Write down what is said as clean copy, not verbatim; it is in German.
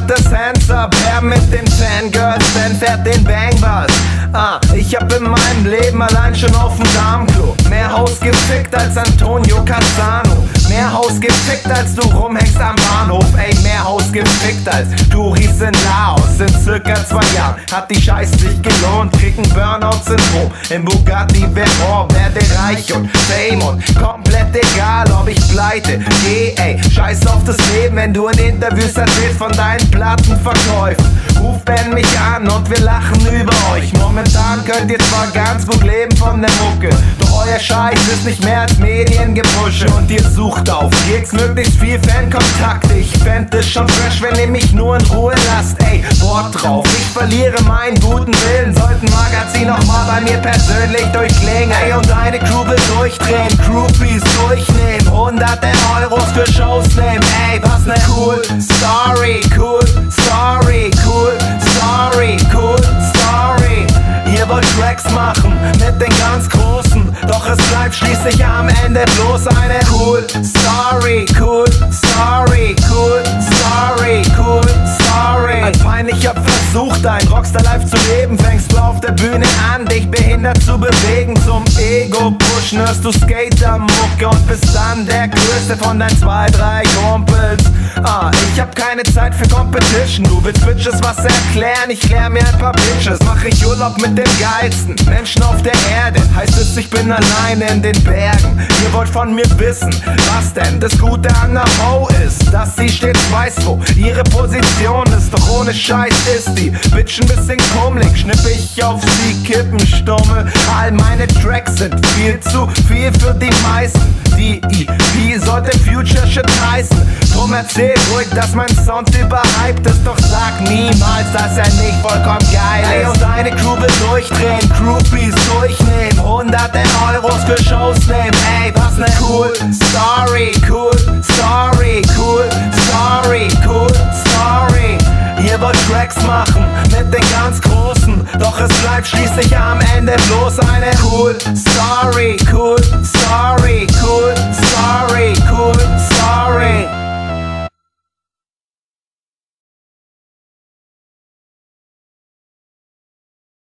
hat das Hands up. Wer mit den Fangirls, denn fährt den Bangbus. Ich hab in meinem Leben allein schon auf dem Darmklo mehr Haus gefickt als Antonio Cassano. Mehr Haus gefickt als du rumhängst am Bahnhof. Ey, mehr Haus gefickt als Touris in Laos. In circa 2 Jahren hat die Scheiße sich gelohnt. Krieg ein Burnout-Syndrom im Bugatti Veyron. Werde reich und Fame und komplett egal, ob ich pleite geh, ey, scheiß auf das Leben, wenn du in Interviews erzählst von deinen Plattenverkäufen. Ruf Ben mich an und wir lachen über euch. Momentan könnt ihr zwar ganz gut leben von der Mucke, doch euer Scheiß ist nicht mehr als Mediengepusche. Und ihr sucht auf Gigs möglichst viel Fankontakt. Ich fänd es schon fresh, wenn ihr mich nur in Ruhe lasst. Ey, Wort drauf, ich verliere meinen guten Willen. Sollten Magazin noch mal bei mir persönlich durchklingen. Ey, und deine Crew will durchdrehen, Groupies durchnehmen, hunderte Euros für Shows nehmen. Ey, was ne cool Story, cool Story, cool Story, cool Story. Ihr wollt Tracks machen mit den ganz Großen, doch es bleibt schließlich am Ende bloß eine cool Story, cool Story, cool Story, cool Story. Ein peinlicher Versuch, dein Rockstar-Life zu leben, fängst du auf der Bühne an, dich behindert zu bewegen. Zum Ego-Pushen hörst du Skater-Mucke und bist dann der Größte von deinen 2, 3 Kumpels. Ich hab keine Zeit für Competition. Du willst Bitches was erklären, ich klär mir ein paar Bitches. Mach ich Urlaub mit den geilsten Menschen auf der Erde. Heißt es, ich bin alleine in den Bergen. Ihr wollt von mir wissen, was denn das Gute an der Ho ist. Dass sie stets weiß, wo ihre Position ist. Doch ohne Scheiß ist die Bitch ein bisschen kummelig. Schnipp ich auf sie, Kippenstummel. All meine Tracks sind viel zu viel für die meisten. Die EP sollte Future Shit heißen. Drum erzähl ruhig, dass mein Sound überhyped ist. Doch sag niemals, dass er nicht vollkommen geil ist. Ey, und deine Crew will durchdrehen, Groupies durchnehmen, hunderte Euros für Shows nehmen. Ey, was ne cool Story, cool Story, cool Story, cool Story. Ihr wollt Tracks machen mit den ganz Großen, doch es bleibt schließlich am Ende bloß eine cool Story.